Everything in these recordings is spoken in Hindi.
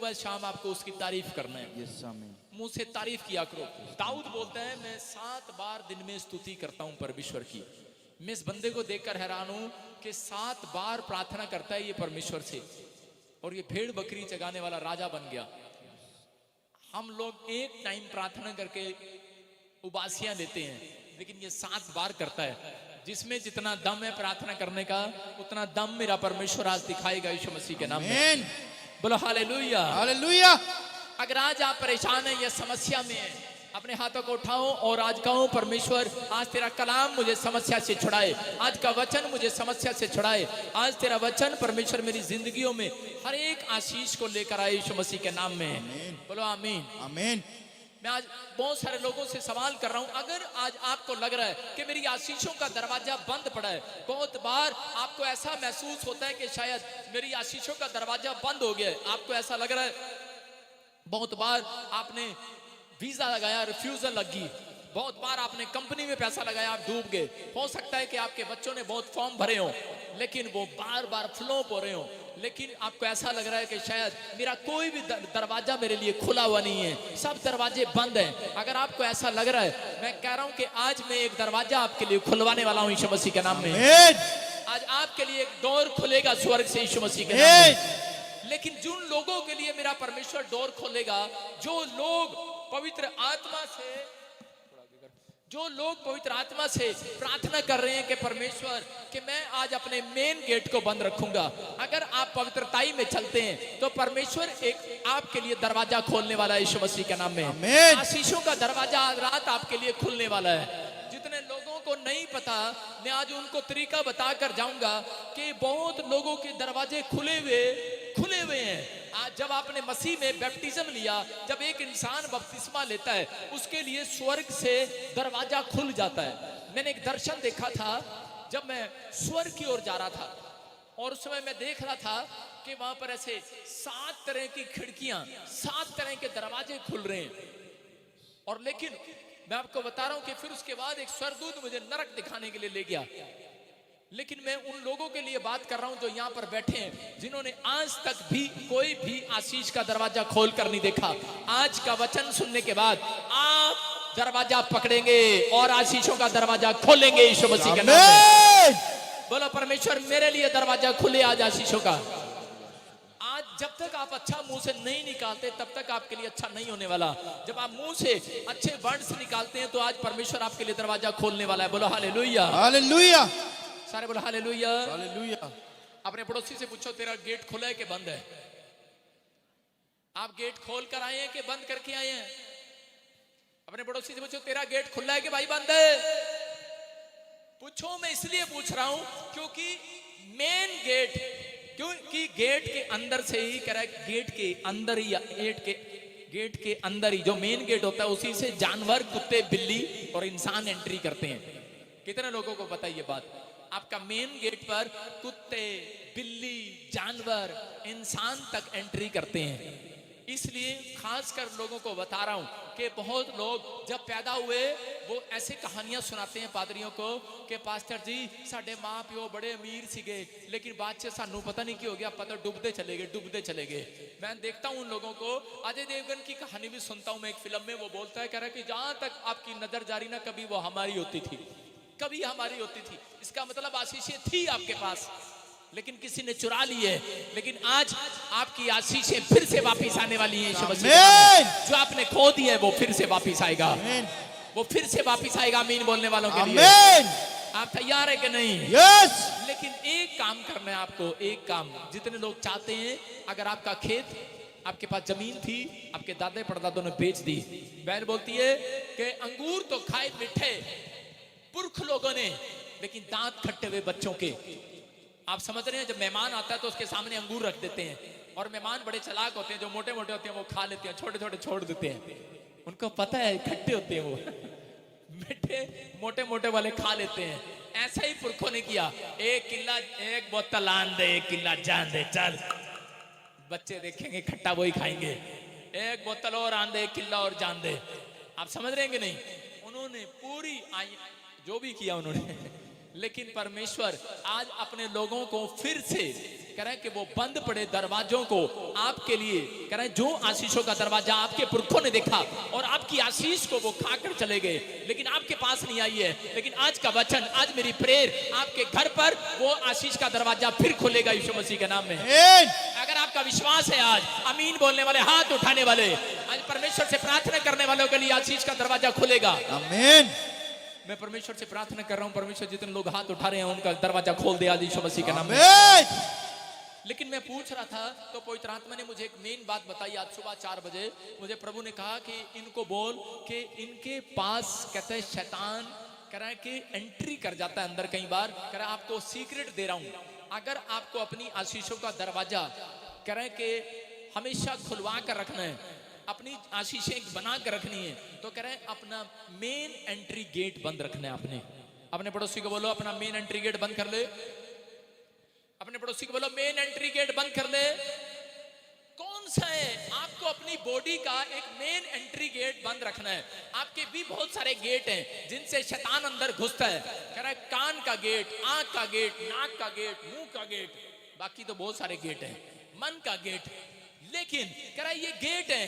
सुबह शाम आपको उसकी तारीफ करना है। यस आमीन। मुंह से तारीफ किया करो। दाऊद बोलता है मैं 7 बार दिन में स्तुति करता हूं परमेश्वर की। मैं इस बंदे को देखकर हैरान हूं कि 7 बार प्रार्थना करता है ये परमेश्वर से, और ये भेड़ बकरी चगाने वाला राजा बन गया। हम लोग एक टाइम प्रार्थना करके उबासियां लेते हैं, लेकिन ये 7 बार करता है। जिसमें जितना दम है प्रार्थना करने का, उतना दम मेरा परमेश्वर आज दिखाएगा यीशु मसीह के नाम में। बोलो हालेलुया हालेलुया। अगर आज आप परेशान हैं या समस्या में हैं, अपने हाथों को उठाओ और आज कहो परमेश्वर आज तेरा कलाम मुझे समस्या से छुड़ाए, आज का वचन मुझे समस्या से छुड़ाए। आज तेरा वचन परमेश्वर मेरी जिंदगियों में हर एक आशीष को लेकर आए यीशु मसीह के नाम में। बोलो आमीन आमीन। मैं आज बहुत सारे लोगों से सवाल कर रहा हूं, अगर आज आपको लग रहा है कि मेरी आशीषों का दरवाजा बंद पड़ा है, बहुत बार आपको ऐसा महसूस होता है कि शायद मेरी आशीषों का दरवाजा बंद हो गया है, आपको ऐसा लग रहा है। बहुत बार आपने वीजा लगाया, रिफ्यूजल लगी, बहुत बार आपने कंपनी में पैसा लगाया, आप डूब गए। हो सकता है कि आपके बच्चों ने बहुत फॉर्म भरे हो, लेकिन वो बार बार फ्लॉप हो रहे हो, लेकिन आपको ऐसा लग रहा है कि शायद मेरा कोई भी दरवाजा मेरे लिए खुला हुआ नहीं है, सब दरवाजे बंद हैं। अगर आपको ऐसा लग रहा है, मैं कह रहा हूं कि आज मैं एक दरवाजा आपके लिए खुलवाने वाला हूं यीशु मसीह के नाम में। आज आपके लिए एक डोर खुलेगा स्वर्ग से यीशु मसीह के नाम में। लेकिन जिन लोगों के लिए मेरा परमेश्वर डोर खोलेगा, जो लोग पवित्र आत्मा से प्रार्थना कर रहे हैं कि परमेश्वर कि मैं आज अपने मेन गेट को बंद रखूंगा। अगर आप पवित्रताई में चलते हैं तो परमेश्वर एक आपके लिए दरवाजा खोलने वाला है यीशु मसीह के नाम में। आशीषों का दरवाजा आज रात आपके लिए खुलने वाला है। जितने लोगों को नहीं पता, मैं आज उनको तरीका बताकर जाऊंगा कि बहुत लोगों के दरवाजे खुले हुए हैं। आज जब आपने मसीह में बैप्टिज्म लिया, जब एक इंसान बपतिस्मा लेता है, उसके लिए स्वर्ग से दरवाजा खुल जाता है। मैंने एक दर्शन देखा था जब मैं स्वर्ग की ओर जा रहा था, और उस समय मैं देख रहा था कि वहां पर ऐसे 7 तरह की खिड़कियां, 7 तरह के दरवाजे खुल रहे हैं। और लेकिन मैं आपको बता रहा हूं कि फिर उसके बाद एक स्वर्गदूत मुझे नरक दिखाने के लिए ले गया। लेकिन मैं उन लोगों के लिए बात कर रहा हूं जो यहां पर बैठे हैं, जिन्होंने आज तक भी कोई भी आशीष का दरवाजा खोल कर नहीं देखा। आज का वचन सुनने के बाद आप दरवाजा पकड़ेंगे और आशीषों का दरवाजा खोलेंगे यीशु मसीह के नाम में। बोलो परमेश्वर मेरे लिए दरवाजा खुले आज आशीषों का। आज जब तक आप अच्छा मुंह से नहीं निकालते, तब तक आपके लिए अच्छा नहीं होने वाला। जब आप मुंह से अच्छे वर्ड्स निकालते हैं तो आज परमेश्वर आपके लिए दरवाजा खोलने वाला है। बोलो हालेलुया हालेलुया। सारे बोलो हालेलुया हालेलुया। अपने पड़ोसी से पूछो तेरा गेट खुला है कि बंद है। आप गेट खोल कर आए हैं कि बंद करके आए हैं? अपने पड़ोसी से पूछो तेरा गेट खुला है कि भाई बंद है? पूछो। मैं इसलिए पूछ रहा हूं क्योंकि मेन गेट, क्योंकि गेट के अंदर से ही कह रहा है, गेट के अंदर ही, गेट के अंदर ही जो मेन गेट होता है उसी से जानवर, कुत्ते, बिल्ली और इंसान एंट्री करते हैं। कितने लोगों को पता है ये बात? आपका मेन गेट पर कुत्ते, बिल्ली, जानवर, इंसान तक एंट्री करते हैं। इसलिए खासकर लोगों को बता रहा हूं कि बहुत लोग जब पैदा हुए वो ऐसे कहानियां सुनाते हैं पादरियों को कि पास्टर जी साडे माँ प्यो बड़े अमीर सीगे, लेकिन बाद से सानू पता नहीं क्या हो गया, पता डूबते चले गए। मैं देखता हूं उन लोगों को। अजय देवगन की कहानी भी सुनता हूं मैं एक फिल्म में। वो बोलता है, कह रहा है कि जहां तक आपकी नजर जारी ना, कभी वो हमारी होती थी, कभी हमारी होती थी। इसका मतलब आशीषें थी आपके पास, लेकिन किसी ने चुरा ली है। लेकिन आज आपकी आशीषें फिर से वापस आने वाली हैं यीशु मसीह के नाम में। जो आपने खो दिया है वो फिर से वापस आएगा, वो फिर से वापस आएगा। आमीन बोलने वालों के लिए आप तैयार है कि नहीं? यस। लेकिन एक काम करना है आपको, एक काम। जितने लोग चाहते हैं, अगर आपका खेत, आपके पास जमीन थी, आपके दादे परदादों ने बेच दी, बहन बोलती है कि अंगूर तो खाए मीठे पुरख लोगों ने, लेकिन दांत खट्टे हुए बच्चों के। आप समझ रहे हैं? जब मेहमान आता है तो उसके सामने अंगूर रख देते हैं, और मेहमान बड़े चालाक होते हैं, जो मोटे मोटे होते हैं वो खा लेते हैं, छोटे छोटे छोड़ देते हैं। उनको पता है खट्टे होते हैं वो, मीठे मोटे मोटे वाले खा लेते हैं। ऐसा ही पुरखों ने किया। एक किला, एक बोतल आन दे, एक किला जान दे, चल। बच्चे देखेंगे खट्टा वही खाएंगे। एक बोतल और आन दे, एक किला और जान दे। आप समझ रहे हैं कि नहीं? उन्होंने पूरी जो भी किया उन्होंने। लेकिन परमेश्वर आज अपने लोगों को फिर से कह रहे हैं कि वो बंद पड़े दरवाजों को आपके लिए, कह रहे हैं जो आशीषों का दरवाजा आपके पुरखों ने देखा और आपकी आशीष को वो खाकर चले गए, लेकिन आपके पास नहीं आई है। लेकिन आज का वचन, आज मेरी प्रेयर, आपके घर पर वो आशीष का दरवाजा फिर खुलेगा यीशु मसीह के नाम में। अगर आपका विश्वास है, आज अमीन बोलने वाले, हाथ उठाने वाले, आज परमेश्वर से प्रार्थना करने वालों के लिए आशीष का दरवाजा खुलेगा। आमीन। मैं परमेश्वर से प्रार्थना कर रहा हूं, परमेश्वर जितने लोग हाथ उठा रहे हैं उनका दरवाजा खोल दे आज यीशु मसीह के नाम में। लेकिन मैं पूछ रहा था तो पवित्र आत्मा ने मुझे एक मेन बात बताई। आज सुबह 4 बजे मुझे प्रभु ने कहा कि इनको बोल कि इनके पास, कहते हैं शैतान कह रहा है कि एंट्री कर जाता है अंदर कई बार। कह रहा है आपको सीक्रेट दे रहा हूं, अगर आपको अपनी आशीषों का दरवाजा कह रहे हैं कि हमेशा खुलवा कर रखना है, अपनी आशीषें बना कर रखनी है, तो कह रहे हैं अपना मेन एंट्री गेट बंद रखना है। अपने पड़ोसी को बोलो अपना मेन एंट्री गेट बंद कर ले। अपने पड़ोसी को बोलो मेन एंट्री गेट बंद कर ले। कौन सा है? आपको अपनी बॉडी का एक मेन एंट्री गेट बंद रखना है। आपके भी बहुत सारे गेट हैं जिनसे शैतान अंदर घुसता है। कह रहा है कान का गेट, आंख का गेट, नाक का गेट, मुंह का गेट, बाकी तो बहुत सारे गेट हैं, मन का गेट। लेकिन कह रहा है ये गेट है,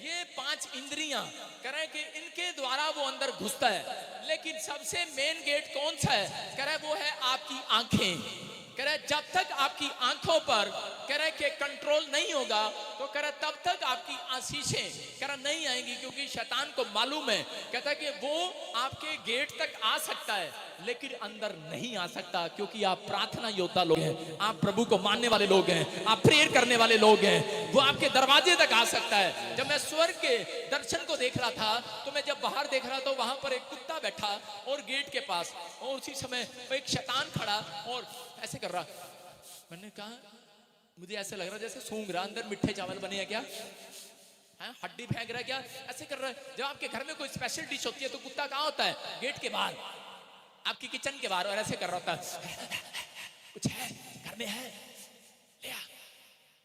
ये 5 इंद्रियां, कह रहा है कि इनके द्वारा वो अंदर घुसता है। लेकिन सबसे मेन गेट कौन सा है? कह रहा है वो है आपकी आंखें। कह रहा है जब तक आपकी आंखों पर कह रहा है कि कंट्रोल नहीं होगा तो कह रहा है तब तक आपकी आशीषें कह रहा नहीं आएंगी, क्योंकि शैतान को मालूम है, कहता है कि वो आपके गेट तक आ सकता है लेकिन अंदर नहीं आ सकता, क्योंकि आप प्रार्थना योद्धा लोग हैं, आप प्रभु को मानने वाले लोग हैं, आप प्रेयर करने वाले लोग हैं। वो आपके दरवाजे तक आ सकता है। जब मैं स्वर्ग के दर्शन को देख रहा था तो मैं जब बाहर देख रहा था वहां पर एक कुत्ता बैठा और गेट के पास, और उसी समय एक शैतान खड़ा और ऐसे कर रहा। मैंने कहा मुझे ऐसे लग रहा जैसे सूंघ रहा, अंदर मिठे चावल बने हैं क्या, हड्डी फेंक रहा है क्या, ऐसे कर रहा है। जब आपके घर में कोई स्पेशल डिश होती है तो कुत्ता कहाँ होता है? गेट के बाहर, आपकी किचन के बाहर, और ऐसे कर रहा होता है, कुछ है घर में, है ले आ,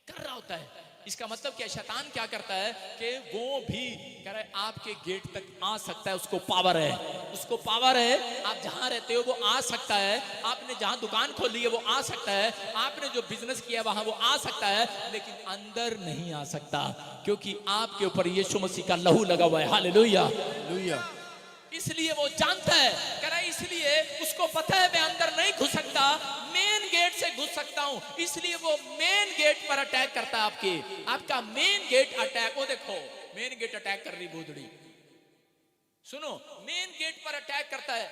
कर रहा होता है। इसका मतलब क्या? शैतान क्या करता है कि वो भी कह रहा है आपके गेट तक आ सकता है, उसको पावर है, उसको पावर है। आप जहां रहते हो वो आ सकता है, आपने जहां दुकान खोली है वो आ सकता है, आपने जो बिजनेस किया वहां वो आ सकता है, लेकिन अंदर नहीं आ सकता, क्योंकि आपके ऊपर यीशु मसीह का लहू लगा हुआ है। Hallelujah, hallelujah. इसलिए वो जानता है, कह रहा है इसलिए उसको पता है मैं अंदर नहीं घुस सकता, मेन गेट से घुस सकता हूं, इसलिए वो मेन गेट पर अटैक करता है। आपका मेन गेट अटैक, वो देखो मेन गेट अटैक कर रही भूतड़ी, सुनो, मेन गेट पर अटैक करता है।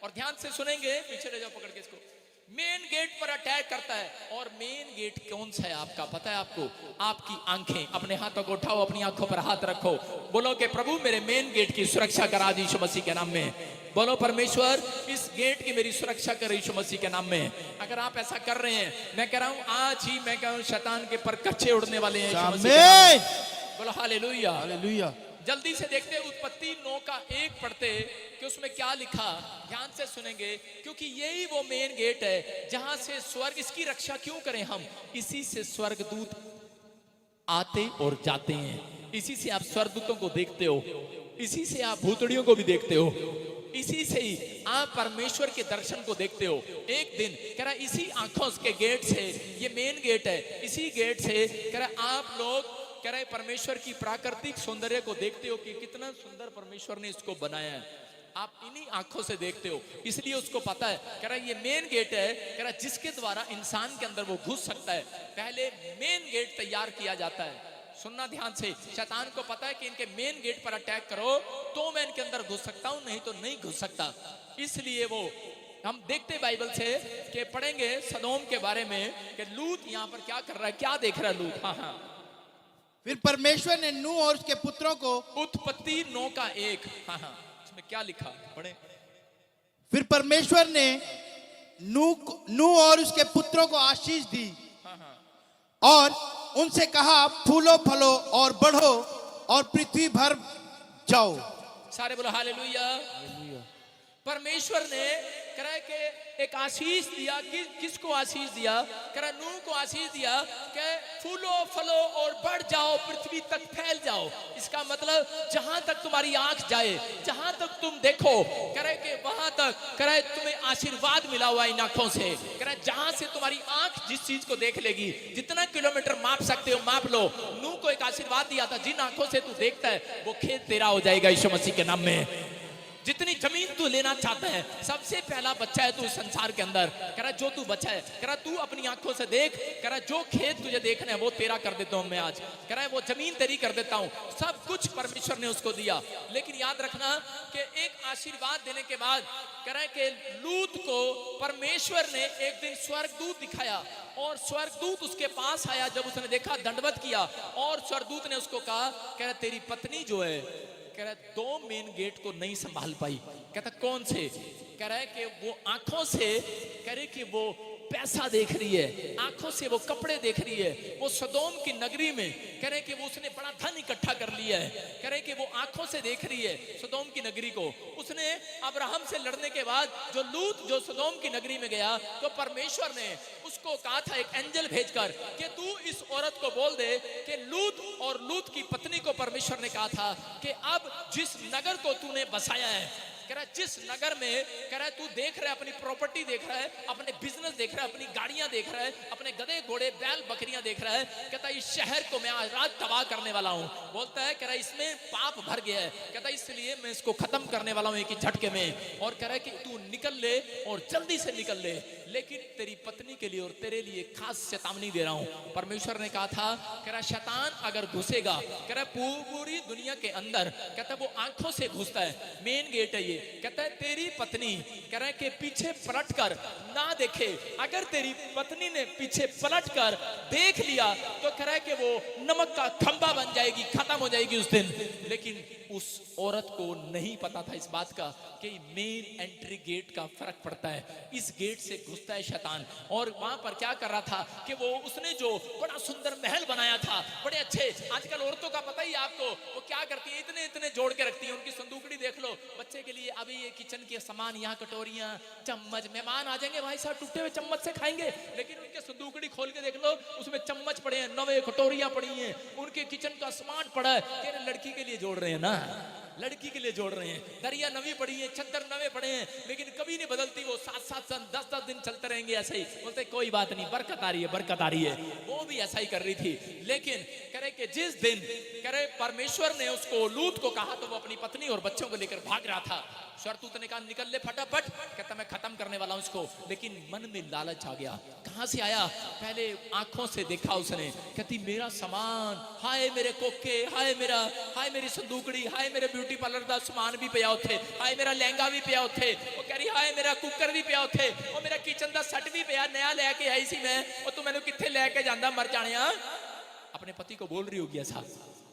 और ध्यान से सुनेंगे, पीछे ले जाओ पकड़ के इसको। मेन गेट पर अटैक करता है, और मेन गेट कौन सा है आपका पता है आपको? आपकी आंखें। अपने हाथों को उठाओ, अपनी आंखों पर हाथ रखो, बोलो कि प्रभु मेरे मेन गेट की सुरक्षा करा दी यीशु मसीह के नाम में। बोलो परमेश्वर इस गेट की मेरी सुरक्षा कर यीशु मसीह के नाम में। अगर आप ऐसा कर रहे हैं, मैं कह रहा हूं आज ही, मैं कह रहा हूं शैतान के पर कच्चे उड़ने वाले हैं यीशु मसीह के नाम में। बोलो हालेलुया, हालेलुया। जल्दी से देखते उत्पत्ति 9:1 पढ़ते कि उसमें क्या लिखा, ध्यान से सुनेंगे, क्योंकि यही वो मेन गेट है जहां से स्वर्ग, इसकी रक्षा क्यों करें हम? इसी से स्वर्गदूत आते और जाते हैं, इसी से आप स्वर्गदूतों को देखते हो, इसी से आप भूतड़ियों को भी देखते हो, इसी से ही आप परमेश्वर के दर्शन को देखते हो। एक दिन कह रहा इसी आंखों के गेट से, ये मेन गेट है, इसी गेट से कह रहा आप लोग कह रहे परमेश्वर की प्राकृतिक सौंदर्य को देखते हो कि कितना सुंदर परमेश्वर ने इसको बनाया है। आप इन्हीं आंखों से देखते हो, इसलिए उसको पता है। कह रहा ये मेन गेट है, कह रहा जिसके द्वारा इंसान के अंदर वो घुस सकता है। पहले मेन गेट तैयार किया जाता है। सुनना ध्यान से, शैतान को पता है कि इनके मेन गेट पर अटैक करो तो मैं इनके अंदर घुस सकता हूं, नहीं तो नहीं घुस सकता। इसलिए वो हम देखते बाइबल से कि पढ़ेंगे सदोम के बारे में कि लूत यहाँ पर क्या कर रहा है, क्या देख रहा है लूत। हाँ, फिर परमेश्वर ने नूह और उसके पुत्रों को, उत्पत्ति 9:1, हाँ, इसमें क्या लिखा पढ़े। फिर परमेश्वर ने नूह और उसके पुत्रों को आशीष दी, और उनसे कहा फूलो फलो और बढ़ो और पृथ्वी भर जाओ। सारे बोलो हालेलुया। परमेश्वर ने कह रहा है कि एक आशीष दिया। किसको आशीष दिया? कह रहा नूह को आशीष दिया कि फूलो फलो और बढ़ जाओ, पृथ्वी तक फैल जाओ। इसका मतलब जहां तक तुम्हारी आंख जाए, जहां तक तुम देखो, कह रहा है कि वहां तक कह रहा है तुम्हें आशीर्वाद मिला हुआ इन आंखों से। कह रहा है जहां से तुम्हारी आंख जिस चीज को देख लेगी, जितना किलोमीटर माप सकते हो माप लो। नूह को एक आशीर्वाद दिया था, जिन आंखों से तू देखता है वो खेत तेरा हो जाएगा यीशु मसीह के नाम में। जितनी जमीन तू लेना चाहता है, सबसे पहला बच्चा है तू इस संसार के अंदर। कह रहा जो तू बच्चा है, कह रहा तू अपनी आंखों से देख। कह रहा जो खेत तुझे देखना है वो तेरा कर देता हूं मैं आज। कह रहा है वो जमीन तेरी कर देता हूं। सब कुछ परमेश्वर ने उसको दिया। लेकिन याद रखना कि एक आशीर्वाद देने के बाद कह रहा है कि लूत को परमेश्वर ने एक दिन स्वर्गदूत दिखाया और स्वर्गदूत उसके पास आया। जब उसने देखा, दंडवत किया और स्वर्गदूत ने उसको कहा, कह रहा तेरी पत्नी जो है, कह रहा है 2 मेन गेट को नहीं संभाल पाई। कहता कौन से? कह रहा है कि वो आंखों से कह रहे कि वो पैसा देख रही है, आंखों से वो कपड़े देख रही है। वो सदोम की नगरी में कह रहे कि वो उसने बड़ा धन इकट्ठा कर लिया है। कह रहे कि वो आंखों से देख रही है सदोम की नगरी को। उसने अब्राहम से लड़ने के बाद जो लूत जो सदोम की नगरी में गया, तो परमेश्वर ने उसको कहा था एक एंजल भेजकर कि तू इस औरत को बोल दे कि लूत और लूत की पत्नी को परमेश्वर ने कहा था कि अब जिस नगर को तूने बसाया है, कह रहा जिस नगर में कह रहा है तू देख रहा है, अपनी प्रॉपर्टी देख रहा है, अपने बिजनेस देख रहा है, अपनी गाड़ियां देख रहा है, अपने गधे घोड़े बैल बकरियां देख रहा है, कहता है इस शहर को मैं आज रात तबाह करने वाला हूं। बोलता है कह रहा है इसमें पाप भर गया है, कहता है इसलिए मैं इसको खत्म करने वाला हूं एक ही झटके में। और कह रहा है कि तू निकल ले और जल्दी से निकल ले, लेकिन तेरी पत्नी के लिए और तेरे लिए खास चेतावनी दे रहा हूं। परमेश्वर ने कहा था, कह रहा शैतान अगर घुसेगा, कह रहा पूरी दुनिया के अंदर, कहता है वो आंखों से घुसता है, मेन गेट है ये। कहता है तेरी पत्नी कह रहा है कि पीछे पलट कर ना देखे। अगर तेरी पत्नी ने पीछे पलट कर देख लिया तो कह रहा है कि वो नमक का खंबा बन जाएगी, खत्म हो जाएगी उस दिन। लेकिन उस औरत को नहीं पता था इस बात का कि मेन एंट्री गेट का फर्क पड़ता है। इस गेट से घुसता है शैतान। और वहां पर क्या कर रहा था कि वो उसने जो बड़ा सुंदर महल बनाया था, बड़े अच्छे, आजकल औरतों का पता ही आपको, वो क्या करती है, इतने इतने जोड़ के रखती है। उनकी संदूकड़ी देख लो, बच्चे के लिए अभी ये किचन के सामान, यहाँ कटोरियां, चम्मच, मेहमान आ जाएंगे भाई साहब टूटे हुए चम्मच से खाएंगे, लेकिन उनके संदूकड़ी खोल के देख लो, उसमें चम्मच पड़े हैं, नवे कटोरियां पड़ी हैं, उनके किचन का सामान पड़ा है। लड़की के लिए जोड़ रहे हैं ना, लड़की के लिए जोड़ रहे हैं, दरिया नवी पड़ी है, चद्दर नवे पड़े हैं, लेकिन कभी नहीं बदलती। वो 7-7 दिन 10-10 दिन चलते रहेंगे ऐसे ही। बोलते कोई बात नहीं, बरकत आ रही है, बरकत आ रही है। वो भी ऐसा ही कर रही थी। लेकिन करे कि जिस दिन करे परमेश्वर ने उसको लूत को कहा तो वो अपनी पत्नी और बच्चों को लेकर भाग रहा था। स्वर्गदूत ने कहा निकल ले फटाफट, कहता मैं खत्म करने वाला हूं इसको। लेकिन मन में लालच आ गया। कहां से आया? पहले आंखों से देखा उसने, कहती मेरा सामान, हाय मेरे कोके, हाय मेरी संदूकड़ी, हाय मेरे ब्यूटी पार्लर का सामान भी पिया उथे, हाय मेरा लहंगा भी पिया उथे। वो कह रही हाय मेरा कुकर भी पिया उथे, और मेरा किचन का सट भी पिया, नया लेके आई सी मैं, और तू मैंने किथे लेके जांदा मर जाने। अपने पति को बोल रही होगी ऐसा,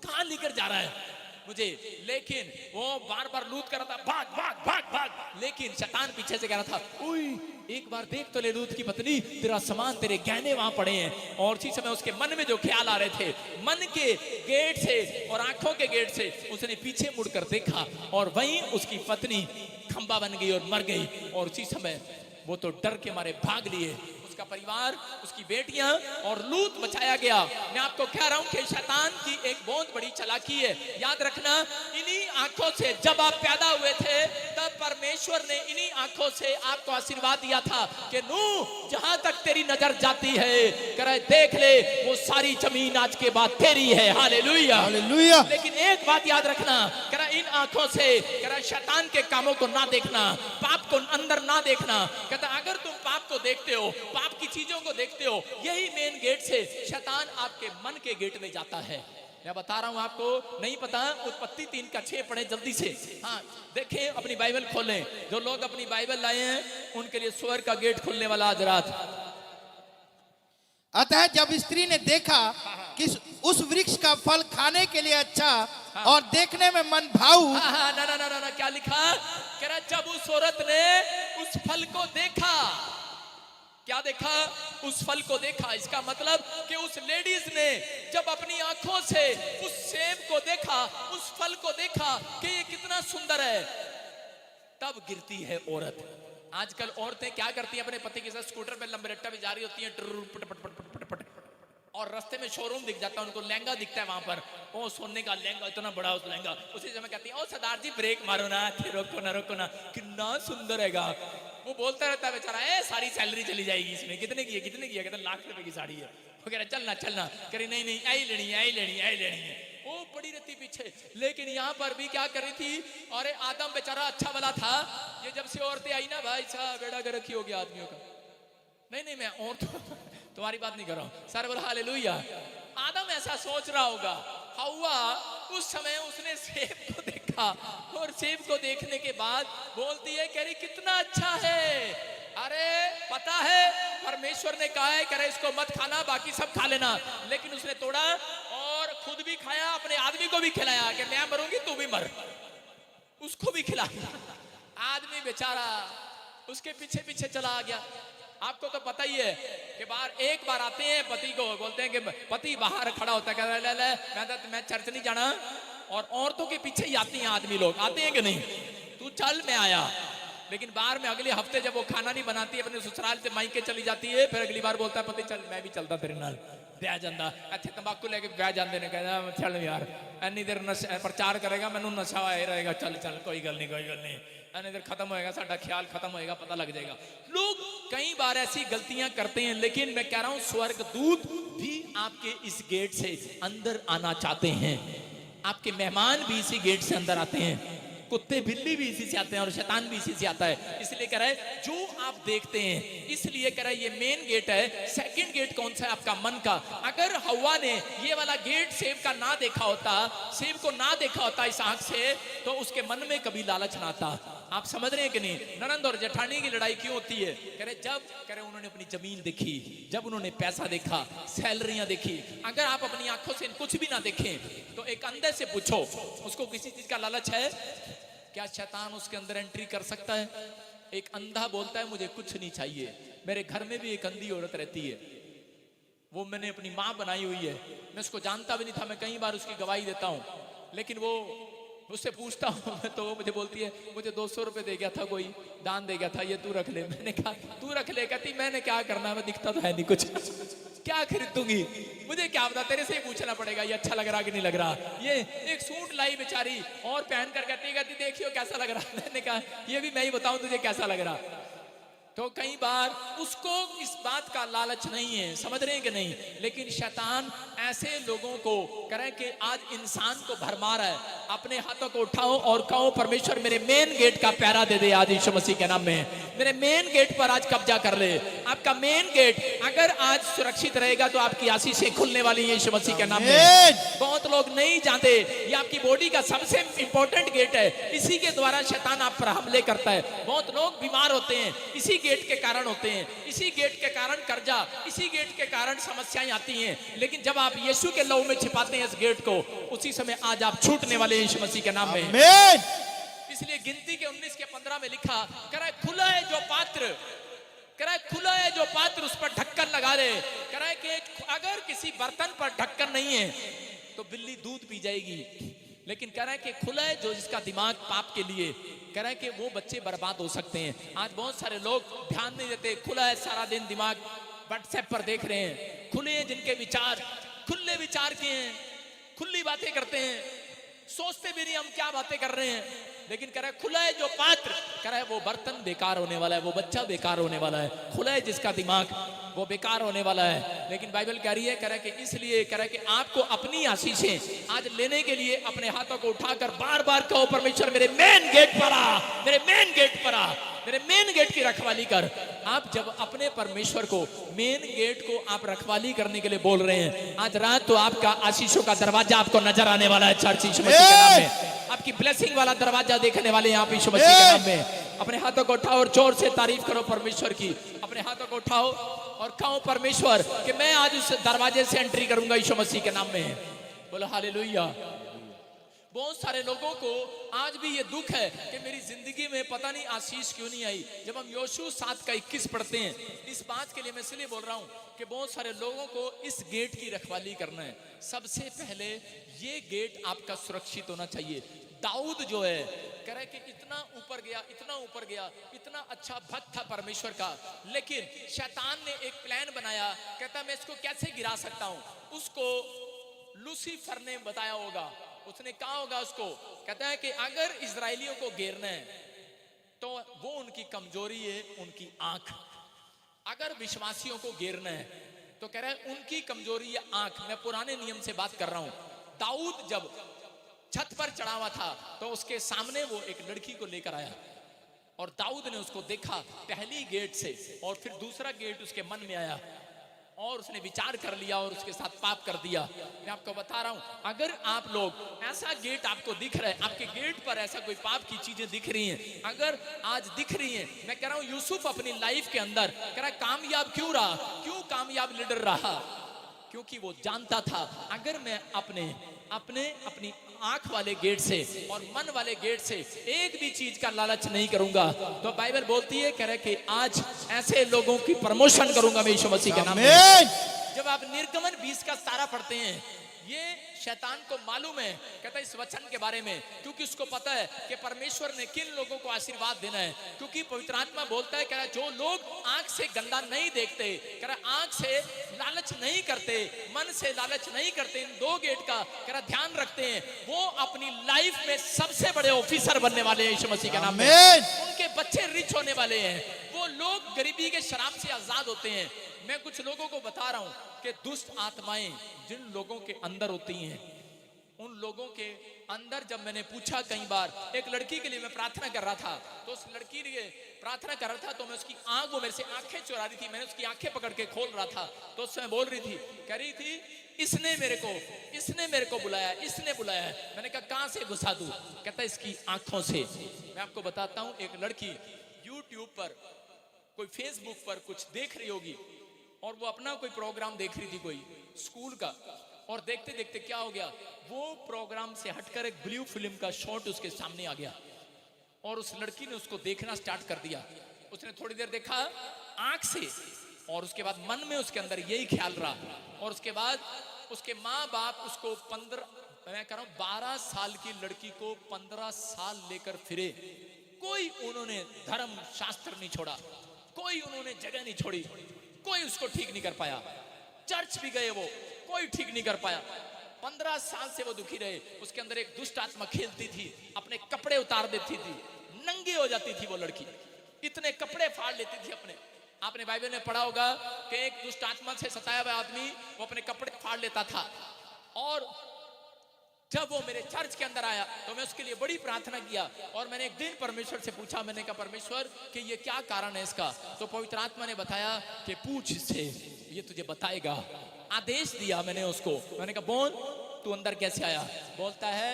कहां लेकर जा रहा है मुझे। लेकिन वो बार बार लूत कर रहा था, भाग भाग भाग भाग। लेकिन शैतान पीछे से कह रहा था, उई एक बार देख तो ले लूत की पत्नी, तेरा सामान, तेरे गहने वहां पड़े हैं। और उसी समय उसके मन में जो ख्याल आ रहे थे, मन के गेट से और आंखों के गेट से उसने पीछे मुड़कर देखा, और वहीं उसकी पत्नी खंबा बन गई और मर गई। और उसी समय वो तो डर के मारे भाग लिए, उसका परिवार, उसकी बेटियां और लूत बचाया गया। मैं आपको कह रहा हूं कि शैतान की एक बहुत बड़ी चालाकी है। याद रखना, इन्हीं आंखों से जब आप पैदा हुए थे तब परमेश्वर ने इन्हीं आंखों से आपको आशीर्वाद दिया था कि नूह जहां तक तेरी नजर जाती है, करे देख ले वो सारी जमीन आज के बाद तेरी है। Hallelujah hallelujah. लेकिन एक बात याद रखना, करा इन आंखों से करा शैतान के कामों को ना देखना, पाप को अंदर ना देखना। कहता अगर तुम पाप को देखते हो, पाप की चीजों को देखते हो, यही मेन गेट से शैतान आपके मन के गेट में जाता है। मैं बता रहा हूं आपको, नहीं पता, उत्पत्ति 3:6 पढ़े जल्दी से। हाँ देखें, अपनी बाइबल खोलें। जो लोग अपनी बाइबल लाए हैं उनके लिए स्वर्ग का गेट खुलने वाला आज रात। अतः जब स्त्री ने देखा कि उस वृक्ष का फल खाने के लिए अच्छा और देखने में मन भाऊ। ना क्या लिखा? कह रहा जब उस औरत ने उस फल को देखा, क्या देखा? उस फल को देखा। इसका मतलब कि उस लेडीज ने जब अपनी आंखों से उस सेब को देखा, उस फल को देखा कि ये कितना सुंदर है, तब गिरती है औरत। आजकल औरतें क्या करती हैं, अपने पति के साथ स्कूटर पे लंबे रट्टा पे जा रही होती हैं, टुर्र पट पट पट पट पट पट, और रास्ते में शोरूम दिख जाता है, उनको लहंगा दिखता है वहां पर, ओ सोने का लहंगा, इतना बड़ा उस लहंगा, उसी समय कहती है ओ सरदार जी ब्रेक मारो ना, रोको ना रोको ना, कितना सुंदर हैगा। वो बोलता रहता है बेचारा, ए सारी सैलरी चली जाएगी इसमें, कितने की है, कितने की है, कहते लाख रुपए की साड़ी है। वो कह रहा चलना चलना, कह रही नहीं नहीं आई लेनी है, आई लेनी है, आई लेनी है। वो पड़ी रहती पीछे। लेकिन यहाँ पर भी क्या कर रही थी, अरे आदम बेचारा अच्छा वाला था, ये जब से औरतें आई ना भाई साहब बेड़ा गर्क ही हो गया आदमियों का। नहीं नहीं मैं और तुम्हारी बात नहीं कर रहा हूं, सारे बोला हालेलुया। आदम ऐसा सोच रहा होगा, हव्वा उस समय उसने सेब को देखा, और सेब को देखने के बाद बोलती है, कह रही कितना अच्छा है, अरे पता है परमेश्वर ने कहा है, कह रहे इसको मत खाना, बाकी सब खा लेना, लेकिन उसने तोड़ा और खुद भी खाया, अपने आदमी को भी खिलाया कि मैं मरूंगी तू भी मर, उसको भी खिलाया। आदमी बेचारा उसके पीछे पीछे चला गया। आपको तो पता ही है कि एक बार आते हैं पति को, बोलते हैं कि पति बाहर खड़ा होता है, कहता है ले मैं चर्च नहीं जाना, और औरतों के पीछे ही आती हैं आदमी लोग, आते हैं कि नहीं, तू चल मैं आया। लेकिन बाहर में अगले हफ्ते जब वो खाना नहीं बनाती है, अपने ससुराल से मायके चली जाती है, फिर अगली बार बोलता है पति चल मैं भी चलता तेरे नाल ब्याह जांदा, ਇੱਥੇ तंबाकू लेके ब्याह जांदे ने, कहना चल यार ਇੰਨੀ देर नशा प्रचार करेगा, मैनू नशा आए रहेगा, चल चल कोई गल नहीं कोई गल नहीं, ਇੰਨੀ देर खत्म होएगा, साडा ख्याल खत्म होएगा, पता लग जाएगा। लोग कई बार ऐसी गलतियां करते हैं, लेकिन मैं कह रहा हूं स्वर्गदूत भी आपके इस गेट से अंदर आना चाहते हैं, आपके मेहमान भी इसी गेट से अंदर आते हैं, कुत्ते बिल्ली भी इसी से आते हैं और शैतान भी इसी से आता है। इसलिए कह रहा है जो आप देखते हैं, इसलिए कह रहा है ये मेन गेट है। सेकंड गेट कौन सा है? आपका मन का। अगर हव्वा ने ये वाला गेट सेब का ना देखा होता, सेब को ना देखा होता इस आंख से, तो उसके मन में कभी लालच ना आता। आप समझ रहे हैं कि नहीं? ननंद और जेठानी की लड़ाई क्यों होती है? कह रहे उन्होंने अपनी जमीन देखी, जब उन्होंने पैसा देखा, सैलरियां देखी। अगर आप अपनी आंखों से कुछ भी ना देखें तो एक अंधे से पूछो, उसको किसी चीज का लालच है क्या? शैतान उसके अंदर एंट्री कर सकता है? एक अंधा बोलता है मुझे कुछ नहीं चाहिए। मेरे घर में भी एक अंधी औरत रहती है, वो मैंने अपनी माँ बनाई हुई है, मैं उसको जानता भी नहीं था, मैं कई बार उसकी गवाही देता हूँ, लेकिन वो उससे पूछता हूँ तो वो मुझे बोलती है मुझे 200 रुपए दे गया था, कोई दान दे गया था, ये तू रख ले। मैंने कहा तू रख ले। कहती मैंने क्या करना, मैं दिखता तो है नहीं कुछ, क्या खरीदूंगी, मुझे क्या पता, तेरे से ही पूछना पड़ेगा ये अच्छा लग रहा कि नहीं लग रहा। ये एक सूट लाई बेचारी और पहन कर कहती देखियो कैसा लग रहा। मैंने कहा ये भी मैं ही बताऊं तुझे कैसा लग रहा। तो कई बार उसको इस बात का लालच नहीं है, समझ रहे हैं कि नहीं? लेकिन शैतान ऐसे लोगों को करे कि आज इंसान को भरमा रहा है। अपने हाथों को उठाओ और कहो परमेश्वर मेरे मेन गेट का प्यारा दे दे आज यीशु मसीह के नाम में। मेरे मेन गेट पर आज कब्जा कर ले। आपका मेन गेट अगर आज सुरक्षित रहेगा तो आपकी आशीषें खुलने वाली है यीशु मसीह के नाम में। बहुत लोग नहीं जानते ये आपकी बॉडी का सबसे इंपॉर्टेंट गेट है, इसी के द्वारा शैतान आप पर हमले करता है। बहुत लोग बीमार होते हैं इसी गेट के कारण होते हैं, इसी गेट के कारण कर्जा, इसी गेट के कारण समस्याएं आती हैं। लेकिन जब आप यीशु के लहू में छिपाते हैं इस गेट को, उसी समय आज आप छूटने वाले यीशु मसीह के नाम में। इसलिए गिनती के 19 के 15 में लिखा करे खुला है जो पात्र, करे खुला है जो पात्र उस पर ढक्कन लगा दे। करे कि अगर किसी बर्तन पर ढक्कन नहीं है तो बिल्ली दूध पी जाएगी, लेकिन कह रहा है कि खुला है जो जिसका दिमाग पाप के लिए, कह रहा है कि वो बच्चे बर्बाद हो सकते हैं। आज बहुत सारे लोग ध्यान नहीं देते, खुला है सारा दिन दिमाग व्हाट्सएप पर देख रहे हैं, खुले हैं जिनके विचार, खुले विचार के हैं, खुली बातें करते हैं, सोचते भी नहीं हम क्या बातें कर रहे हैं। लेकिन कह रहा है खुला है जो पात्र, कह रहा है वो बर्तन बेकार होने वाला है, वो बच्चा बेकार होने वाला है। खुला है जिसका दिमाग वो बेकार होने वाला है। लेकिन बाइबल कह रही है, कह रहा है कि इसलिए कह रहा है कि आपको अपनी आशीषें आज लेने के लिए अपने हाथों को उठाकर बार बार कहो परमेश्वर मेरे मेन गेट पर आ, मेरे मेन गेट पर आ, मेरे मेन गेट की रखवाली कर। आप जब अपने परमेश्वर को मेन गेट को आप रखवाली करने के लिए बोल रहे हैं, आज रात तो आपका आशीषों का दरवाजा आपको नजर आने वाला है चर्च यीशु मसीह के नाम में। आपकी ब्लेसिंग वाला दरवाजा देखने वाले हैं आप यीशु मसीह के नाम में। अपने हाथों को उठाओ और जोर से तारीफ करो परमेश्वर की। अपने हाथों को उठाओ और कहो परमेश्वर कि मैं आज उस दरवाजे से एंट्री करूंगा यीशु मसीह के नाम में। बोलो हालेलुया। बहुत सारे लोगों को आज भी ये दुख है कि मेरी जिंदगी में पता नहीं आशीष क्यों नहीं आई। जब हम योशू 7:21 पढ़ते हैं, इस बात के लिए मैं इसलिए बोल रहा हूं कि बहुत सारे लोगों को इस गेट की रखवाली करना है। सबसे पहले ये गेट आपका सुरक्षित होना चाहिए। दाऊद जो है कह रहे कि इतना ऊपर गया, इतना ऊपर गया, इतना अच्छा भक्त था परमेश्वर का, लेकिन शैतान ने एक प्लान बनाया, कहता मैं इसको कैसे गिरा सकता हूं। उसको लूसीफर ने बताया होगा, उसने कहा होगा उसको, कहता है कि अगर इजरायलियों को घेरना है तो वो उनकी कमजोरी है, उनकी आंख। अगर विश्वासियों को घेरना है तो कह रहा है उनकी कमजोरी है आंख। मैं पुराने नियम से बात कर रहा हूं। दाऊद जब छत पर चढ़ा हुआ था तो उसके सामने वो एक लड़की को लेकर आया और दाऊद ने उसको देखा पहली गेट से, और फिर दूसरा गेट उसके मन में आया और उसने विचार कर लिया और उसके साथ पाप कर दिया। मैं आपको बता रहा हूं, अगर आप लोग ऐसा गेट आपको दिख रहा है, आपके गेट पर ऐसा कोई पाप की चीजें दिख रही हैं, अगर आज दिख रही हैं, मैं कह रहा हूं यूसुफ अपनी लाइफ के अंदर कह रहा कामयाब क्यों रहा, क्यों कामयाब लीडर रहा, क्योंकि वो जानता था अगर मैं अपनी आंख वाले गेट से और मन वाले गेट से एक भी चीज का लालच नहीं करूंगा तो बाइबल बोलती है, कह रहे कि आज ऐसे लोगों की प्रमोशन करूंगा मैं यीशु मसीह के नाम में। जब आप निर्गमन 20 का 17 पढ़ते हैं, ये शैतान को मालूम है, कहता है इस वचन के बारे में, क्योंकि उसको पता है कि परमेश्वर ने किन लोगों को आशीर्वाद देना है। क्योंकि पवित्र आत्मा बोलता है, कह रहा जो लोग आंख से गंदा नहीं देखते, कह रहा आंख से लालच नहीं करते, मन से लालच नहीं करते, इन दो गेट का कह रहा ध्यान रखते हैं, वो अपनी लाइफ में सबसे बड़े ऑफिसर बनने वाले हैं यीशु मसीह के नाम में। उनके बच्चे रिच होने वाले हैं, वो लोग गरीबी के शराब से आजाद होते हैं। मैं कुछ लोगों को बता रहा हूं कि दुष्ट आत्माएं जिन लोगों के अंदर होती हैं, उन लोगों के अंदर, जब मैंने पूछा कई बार, एक लड़की के लिए मैं प्रार्थना कर रहा था, तो उस लड़की के लिए प्रार्थना कर रहा था तो मैं उसकी आंख, वो मेरे से आंखें चुरा रही थी, मैंने उसकी आंखें पकड़ के खोल रहा था तो उससे बोल रही थी, कह रही थी इसने मेरे को बुलाया, इसने बुलाया है। मैंने कहा कहां से घुसा दूं, कहता इसकी आंखों से। मैं आपको बताता हूं, एक लड़की यूट्यूब पर, कोई फेसबुक पर कुछ देख रही होगी और वो अपना कोई प्रोग्राम देख रही थी कोई स्कूल का, और देखते देखते क्या हो गया, वो प्रोग्राम से हटकर एक ब्लू फिल्म का शॉट उसके सामने आ गया और उस लड़की ने उसको देखना स्टार्ट कर दिया। उसने थोड़ी देर देखा आंख से और उसके बाद मन में उसके अंदर यही ख्याल रहा, और उसके बाद उसके माँ बाप उसको 12 साल की लड़की को 15 साल लेकर फिरे। कोई उन्होंने धर्म शास्त्र नहीं छोड़ा, कोई उन्होंने जगह नहीं छोड़ी, कोई उसको ठीक नहीं कर पाया। चर्च भी गए वो, कोई ठीक नहीं कर पाया। 15 साल से वो दुखी रहे। उसके अंदर एक दुष्ट आत्मा खेलती थी, अपने कपड़े उतार देती थी, नंगी हो जाती थी वो लड़की, इतने कपड़े फाड़ लेती थी अपने। आपने बाइबल में पढ़ा होगा कि एक दुष्ट आत्मा से सताया हुआ आदमी वो अपने कपड़े फाड़ लेता था, और जब वो मेरे चर्च के अंदर आया तो मैं उसके लिए बड़ी प्रार्थना किया, और मैंने एक दिन परमेश्वर से पूछा, मैंने कहा परमेश्वर कि ये क्या कारण है इसका। तो पवित्र आत्मा ने बताया कि पूछ इससे, ये तुझे बताएगा। आदेश दिया मैंने उसको, मैंने कहा बोल तू अंदर कैसे आया। बोलता है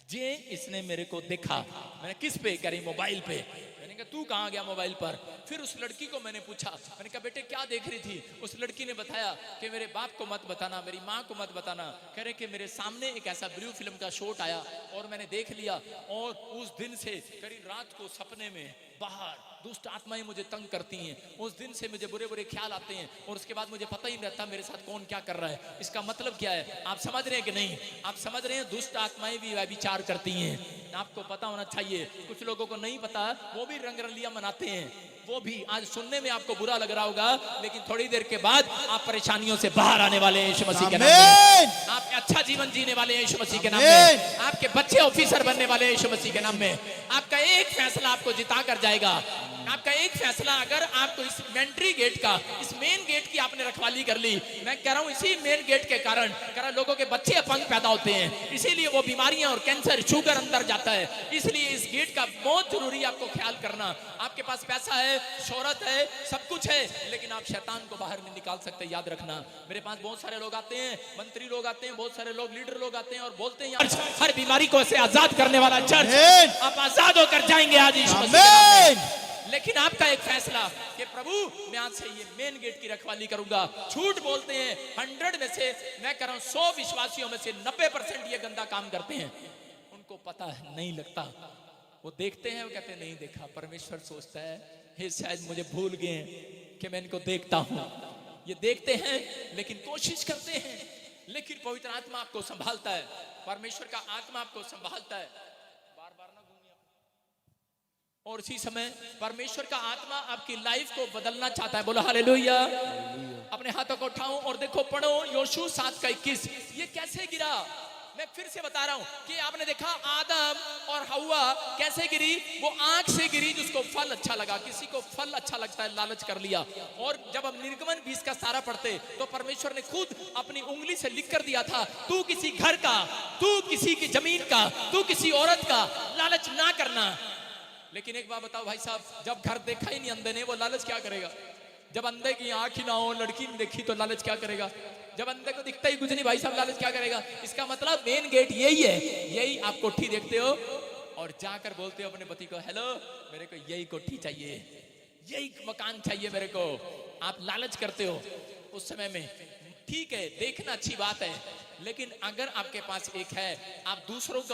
जे इसने मेरे को देखा। मैंने किस पे, कह रही मोबाइल पे। मैंने कहा तू कहाँ गया मोबाइल पर। फिर उस लड़की को मैंने पूछा, मैंने कहा बेटे क्या देख रही थी। उस लड़की ने बताया कि मेरे बाप को मत बताना, मेरी माँ को मत बताना। कह रहे कि मेरे सामने एक ऐसा ब्लू फिल्म का शॉट आया और मैंने देख लिया, और उस दिन से करीब रात को सपने में बाहर दुष्ट आत्माएं मुझे तंग करती हैं। उस दिन से मुझे बुरे बुरे ख्याल आते हैं, और उसके बाद मुझे पता ही नहीं रहता मेरे साथ कौन क्या कर रहा है। इसका मतलब क्या है, आप समझ रहे हैं कि नहीं? आप समझ रहे हैं, दुष्ट आत्माएं भी विचार करती हैं। आपको पता होना चाहिए। कुछ लोगों को नहीं पता, वो भी रंगरलिया मनाते हैं। वो भी आज सुनने में आपको बुरा लग रहा होगा, लेकिन थोड़ी देर के बाद आप परेशानियों से बाहर आने वाले हैं यीशु मसीह के नाम में। आप अच्छा जीवन जीने वाले हैं यीशु मसीह के नाम में। आपके बच्चे ऑफिसर बनने वाले हैं यीशु मसीह के नाम में। आपका एक फैसला आपको जिता कर जाएगा। आपका एक फैसला, अगर आपको इस एंट्री गेट का, इस मेन गेट की आपने रखवाली कर ली, मैं कह रहा हूं इसी मेन गेट के कारण लोगों के बच्चे अपंग पैदा होते हैं, इसीलिए वो बीमारियां और कैंसर, शुगर अंदर जाता है। इसलिए इस गेट का बहुत जरूरी आपको ख्याल करना। आपके पास पैसा है, शोहरत है, सब कुछ है, लेकिन आप शैतान को बाहर नहीं निकाल सकते। याद रखना। मेरे पास बहुत सारे लोग आते हैं, मंत्री लोग आते हैं, बहुत सारे लोग लीडर लोग आते हैं और बोलते हैं हर बीमारी को ऐसे आजाद करने वाला चर्च, आप आजाद होकर जाएंगे आज यीशु मसीह के नाम में। लेकिन आपका एक फैसला कि प्रभु मैं आज से ये मेन गेट की रखवाली करूंगा। झूठ बोलते हैं 100 में से, मैं कह रहा हूं 100 विश्वासियों में से 90% ये गंदा काम करते हैं। उनको पता है, नहीं लगता। वो देखते हैं, वो कहते हैं नहीं देखा। परमेश्वर सोचता है हे शायद मुझे भूल गए कि मैं इनको देखता हूं। ये देखते हैं लेकिन कोशिश करते हैं, लेकिन पवित्र आत्मा आपको संभालता है, परमेश्वर का आत्मा आपको संभालता है। बार बार ना घूमिए। और इसी समय परमेश्वर का आत्मा आपकी लाइफ को बदलना चाहता है। बोलो हालेलुया। अपने हाथों को उठाओ और देखो, पढ़ो योशू 7:21। ये कैसे गिरा? मैं फिर से बता रहा हूं कि आपने देखा आदम और हव्वा कैसे गिरी? वो आंख से गिरी, जिसको फल अच्छा लगा। किसी को फल अच्छा लगता है, लालच कर लिया। और जब हम निर्गमन 20 का सारा पढ़ते तो परमेश्वर ने खुद अपनी उंगली से लिख कर दिया था, तू किसी घर का, तू किसी की जमीन का, तू किसी औरत का लालच ना करना। लेकिन एक बात बताओ भाई साहब, जब घर देखा ही नहीं अंधे ने, वो लालच क्या करेगा? जब अंधे की आंख ही ना हो, लड़की नहीं देखी, तो लालच क्या करेगा? जब अंधे को दिखता ही कुछ नहीं भाई साहब, लालच क्या करेगा? इसका मतलब मेन गेट यही है। यही आप कोठी देखते हो और जाकर बोलते हो अपने पति को, हेलो मेरे को यही कोठी चाहिए, यही मकान चाहिए मेरे को। आप लालच करते हो उस समय में। ठीक है, देखना अच्छी बात है, लेकिन अगर आपके पास एक है, आप दूसरों को